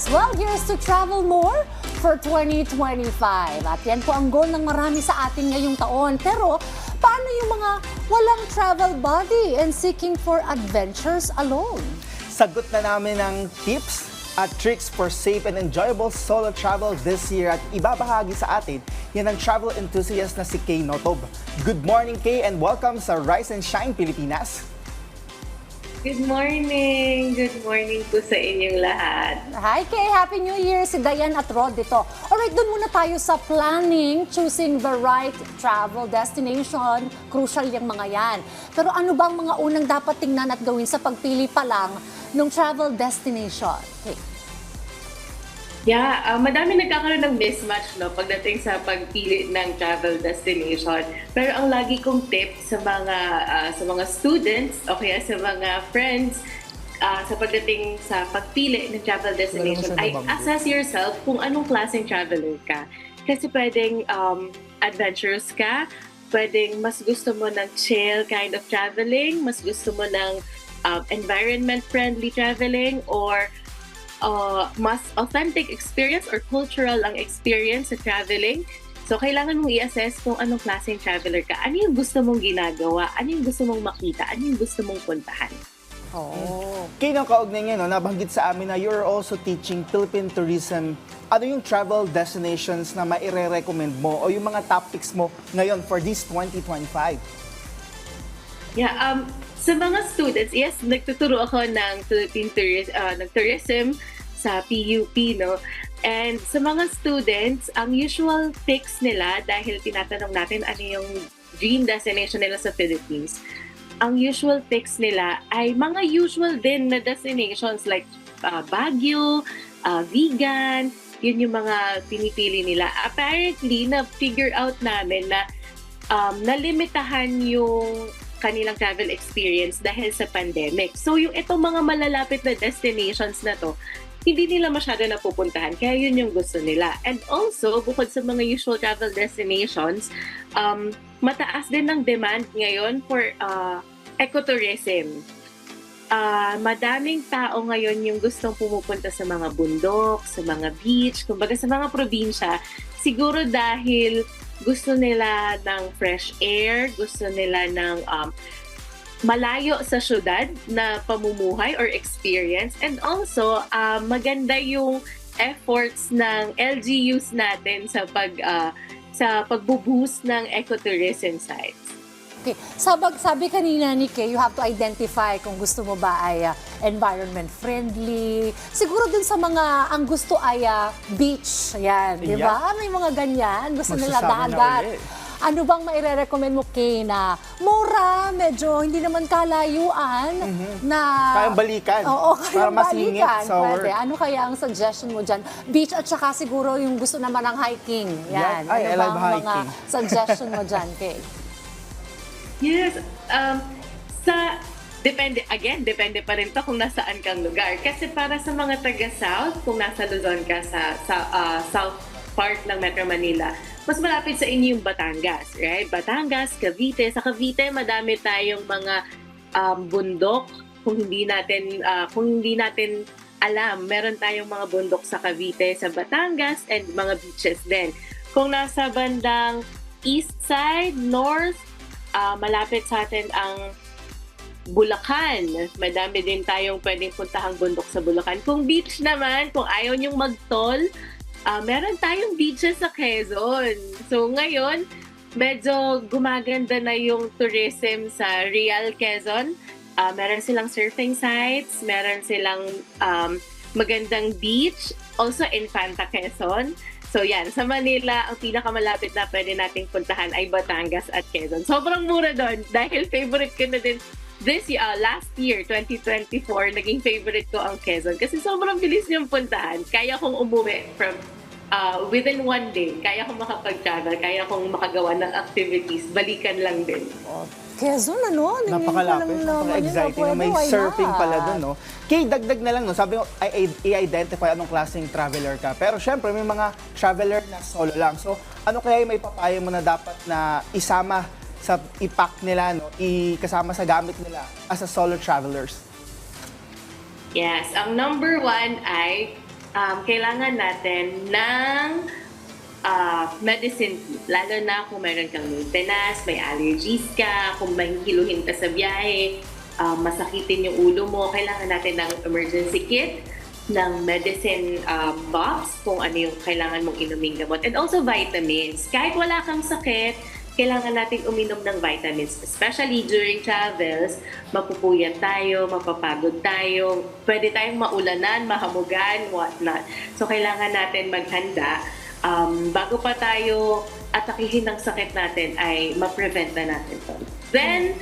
12 years to travel more for 2025. At yan po ang goal ng marami sa atin ngayong taon. Pero paano yung mga walang travel buddy and seeking for adventures alone? Sagot na namin ng tips at tricks for safe and enjoyable solo travel this year at ibabahagi sa atin yan ang travel enthusiast na si Kay Notob. Good morning, Kay, and welcome sa Rise and Shine Pilipinas. Good morning! Good morning po sa inyong lahat. Hi Kay, Happy New Year! Si Diane at Rod dito. Alright, doon muna tayo sa planning, choosing the right travel destination. Crucial yung mga yan. Pero ano bang mga unang dapat tingnan at gawin sa pagpili pa lang ng travel destination? Okay. Yeah, madami nagkakaroon ng mismatch pagdating sa pagpili ng travel destination. Pero ang lagi kong tip sa mga students o kaya sa mga friends sa pagdating sa pagpili ng travel destination ay assess yourself kung anong klaseng traveler ka. Kasi pwedeng adventurous ka, pwedeng mas gusto mo ng chill kind of traveling, mas gusto mo ng environment-friendly traveling, or mas authentic experience or cultural ang experience sa traveling. So, kailangan mong i-assess kung anong klaseng traveler ka. Ano yung gusto mong ginagawa? Ano yung gusto mong makita? Ano yung gusto mong puntahan? Oh. Kay, nang kaugnay niya, nabanggit sa amin na you're also teaching Philippine tourism. Ano yung travel destinations na maire-recommend mo o yung mga top picks mo ngayon for this 2025? Yeah, sa mga students, yes, nagtuturo ako ng Philippine tourism sa PUP, no? And sa mga students, ang usual picks nila, dahil tinatanong natin ano yung dream destination nila sa Philippines, ang usual picks nila ay mga usual din na destinations like Baguio, Vigan, yun yung mga pinipili nila. Apparently, na-figure out namin na nalimitahan yung kanilang travel experience dahil sa pandemic. So yung itong mga malalapit na destinations na to, hindi nila masyado napupuntahan. Kaya yun yung gusto nila. And also, bukod sa mga usual travel destinations, mataas din ng demand ngayon for ecotourism. Madaming tao ngayon yung gustong pumupunta sa mga bundok, sa mga beach, kumbaga sa mga probinsya. Siguro dahil gusto nila ng fresh air, gusto nila ng malayo sa syudad na pamumuhay or experience. And also, maganda yung efforts ng LGUs natin sa pagbo-boost ng ecotourism sites. Okay. Sabi kanina ni Kay, you have to identify kung gusto mo ba ay environment friendly. Siguro dun sa mga ang gusto ay beach. Ayan, di ba? May mga ganyan. Gusto nila dagat. Ano bang maire-recommend mo, Kay, na mura, medyo hindi naman kalayuan, na Kayang balikan. Oo, para mas ingit sa work. Pwede. Ano kaya ang suggestion mo dyan? Beach at saka siguro yung gusto naman ng hiking. Yan. Ay, I Ano love bang mga hiking. suggestion mo dyan, Kay? Yes, depende pa rin to kung nasaan kang lugar. Kasi para sa mga taga-South, kung nasa Luzon ka sa South part ng Metro Manila, mas malapit sa inyo yung Batangas, right? Batangas, Cavite. Sa Cavite, madami tayong mga bundok. Kung hindi natin alam, meron tayong mga bundok sa Cavite, sa Batangas, and mga beaches din. Kung nasa bandang east side, north, malapit sa atin ang Bulacan. Madami din tayong pwedeng puntahang bundok sa Bulacan. Kung beach naman, kung ayaw niyong mag-toll, meron tayong beaches sa Quezon. So ngayon, medyo gumaganda na yung tourism sa Real Quezon. Meron silang surfing sites, meron silang magandang beach, also Infanta Quezon. So yan, sa Manila, ang pinakamalapit na pwede nating puntahan ay Batangas at Quezon. Sobrang mura doon dahil favorite ko na din last year, 2024, naging favorite ko ang Quezon kasi sobrang bilis niyang puntahan. Kaya kong umuwi from within one day. Kaya kong makapag-travel, kaya kong makagawa ng activities. Balikan lang din. Quezon, ano? Napakalapit, napaka-exciting na may surfing pala doon, no? Kay, dagdag na lang, no? Sabi ko, i-identify anong klaseng traveler ka. Pero syempre, may mga traveler na solo lang. So, ano kaya yung may papayo mo na dapat na isama sa ipack nila, no? Kasama sa gamit nila as a solo travelers? Yes, ang number one ay kailangan natin ng medicine kit. Lalo na kung meron kang maintenance, may allergies ka, kung may hiluhin ka sa biyahe, masakitin yung ulo mo, kailangan natin ng emergency kit, ng medicine box, kung ano yung kailangan mong inuming gamot. And also vitamins. Kahit wala kang sakit, kailangan nating uminom ng vitamins. Especially during travels, mapupuyat tayo, mapapagod tayo, pwede tayong maulanan, mahamugan, whatnot. So kailangan natin maghanda bago pa tayo atakihin ng sakit natin ay ma-prevent na natin to. Then,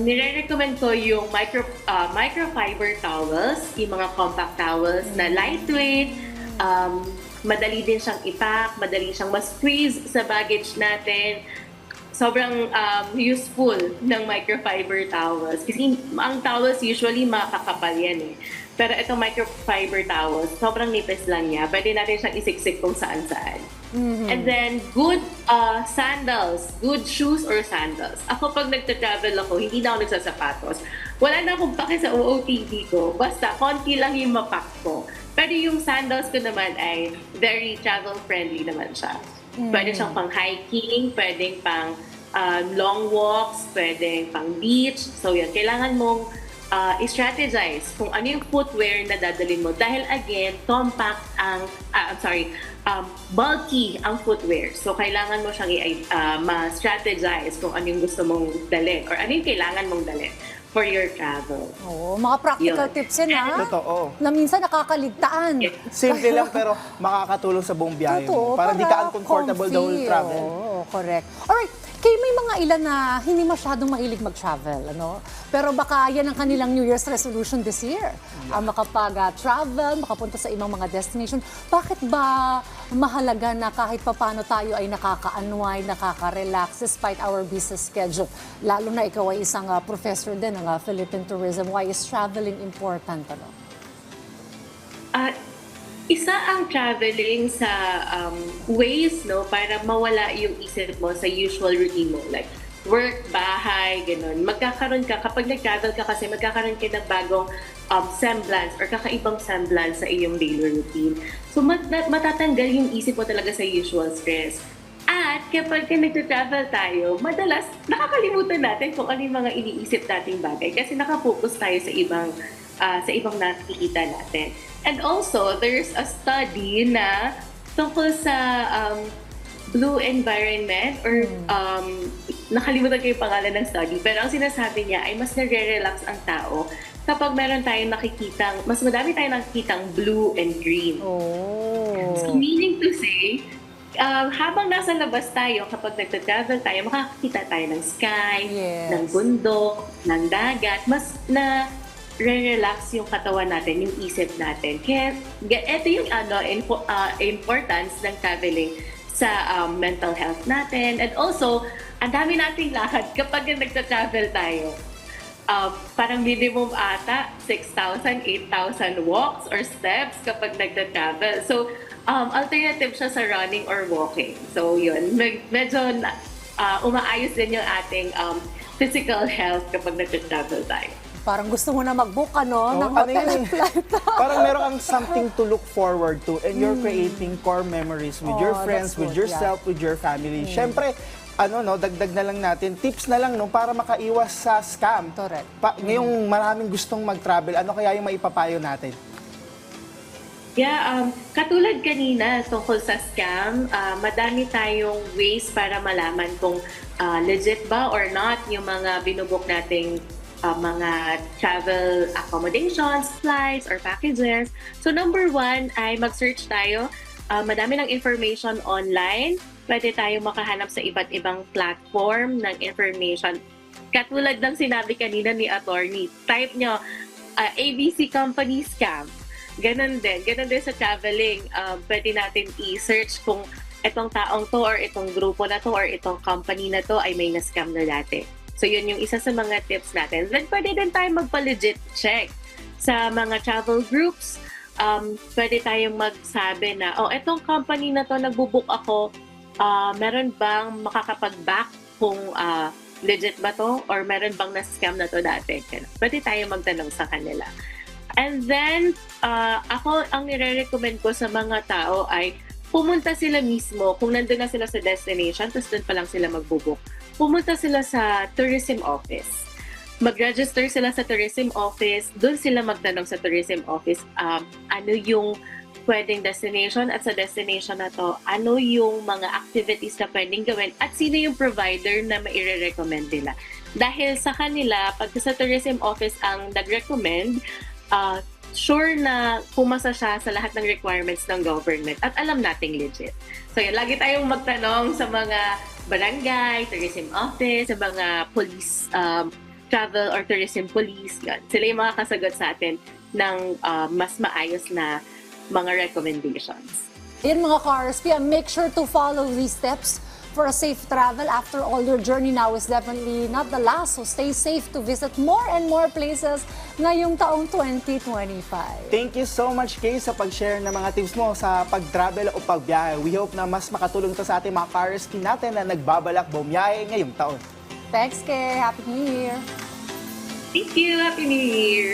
nire-recommend ko yung microfiber towels, yung mga compact towels na lightweight, madali din siyang ipack, madali siyang ma-squeeze sa baggage natin. Sobrang useful ng microfiber towels. Kasi ang towels usually makakapal yan eh. Pero itong microfiber towels, sobrang nipis lang niya. Pwede natin siyang isiksik kung saan-saan. And then, good sandals, good shoes or sandals. Ako pag nagta-travel ako, hindi na ako nagsasapatos. Wala na akong pake sa OOTD ko. Basta, konti lang yung mapak ko. Pero yung sandals ko naman ay very travel-friendly naman siya. Pwede siyang pang hiking, pwedeng pang long walks, pwedeng pang beach. So yan, kailangan mong i-strategize kung ano yung footwear na dadalhin mo. Dahil again, compact ang, bulky ang footwear. So kailangan mo siyang ma-strategize kung ano yung gusto mong dalhin or ano yung kailangan mong dalhin for your travel. Oo, mga practical Yun. tips yan ha. Totoo. Na minsan nakakaligtaan. Yes. Simple lang pero makakatulong sa buong biyahe mo. Para di ka uncomfortable the whole travel. Oo, correct. Alright, kayo may mga ilan na hindi masyadong mahilig mag-travel, ano? Pero baka yan ang kanilang New Year's resolution this year. Makapag-travel, makapunta sa ibang mga destination. Bakit ba mahalaga na kahit papano tayo ay nakaka-unwind, nakaka-relax despite our busy schedule? Lalo na ikaw ay isang professor din ng Philippine Tourism. Why is traveling important? Ano? Isa ang traveling sa ways para mawala yung isip mo sa usual routine mo. Like work, bahay, ganun. Magkakaroon ka, kapag nag-travel ka kasi, magkakaroon ka ng bagong semblance or kakaibang semblance sa iyong daily routine. So matatanggal yung isip mo talaga sa usual stress. At kapag nag-travel tayo, madalas nakakalimutan natin kung ano yung mga iniisip nating bagay kasi nakafocus tayo sa ibang nakikita natin. And also, there's a study na tungkol sa blue environment or nakalimutan ko yung pangalan ng study, pero ang sinasabi niya ay mas nare-relax ang tao kapag meron tayong mas madami tayong nakikitang blue and green. Oh. So meaning to say, habang nasa labas tayo, kapag nagta-travel tayo, makakakita tayo ng sky, Yes. ng bundok, ng dagat, mas na re-relax yung katawan natin, yung isip natin. Kaya ito yung importance ng traveling sa mental health natin. And also, ang dami nating lakad kapag nagta-travel tayo. Parang minimum ata 6,000, 8,000 walks or steps kapag nagta-travel. So, alternative siya sa running or walking. So, yun. Medyo umaayos din yung ating physical health kapag nagta-travel tayo. Parang gusto mo na mag-book, ng hotel and flight. Parang meron kang something to look forward to and you're creating core memories with your friends, that's with good, yourself, with your family. Siyempre, dagdag na lang natin, tips na lang para makaiwas sa scam. Correct. Ngayong maraming gustong mag-travel, ano kaya yung maipapayo natin? Yeah, katulad kanina tungkol sa scam, madami tayong ways para malaman kung legit ba or not yung mga binubok nating mga travel accommodations, flights, or packages. So number 1 ay mag-search tayo. Madami ng information online. Pwede tayo makahanap sa iba't ibang platform ng information. Katulad ng sinabi kanina ni attorney, type nyo ABC company scam. Ganon din sa traveling. Pwede natin i-search kung itong taong to or itong grupo na to or itong company na to ay may na-scam na dati. So yun yung isa sa mga tips natin. Then pwede din tayo magpa-legit check sa mga travel groups. Pwede tayong magsabi na, etong company na to, nagbubook ako, meron bang makakapag-back kung legit ba to or meron bang na-scam na to dati? Pwede tayong magtanong sa kanila. And then, ako, ang nire-recommend ko sa mga tao ay pumunta sila mismo, kung nandun na sila sa destination, tapos doon pa lang sila magbubuk, pumunta sila sa tourism office. Mag-register sila sa tourism office, doon sila magtanong sa tourism office, ano yung pwedeng destination at sa destination na to, ano yung mga activities na pwedeng gawin at sino yung provider na maire-recommend nila. Dahil sa kanila, pag sa tourism office ang nag-recommend, sure na pumasa siya sa lahat ng requirements ng government at alam nating legit. So yun, lagi tayong magtanong sa mga barangay, tourism office, sa mga police, travel or tourism police. Yun. Sila yung mga kasagot sa atin ng mas maayos na mga recommendations. Yan mga ka-RSP, make sure to follow these steps for a safe travel. After all, your journey now is definitely not the last. So stay safe to visit more and more places ngayong taong 2025. Thank you so much, Kay, sa pag-share ng mga tips mo sa pag-travel o pagbiyahe. We hope na mas makatulong to sa ating mga ka-RSP natin na nagbabalak bumiyahe ngayong taon. Thanks, Kay. Happy New Year. Thank you! Happy New Year!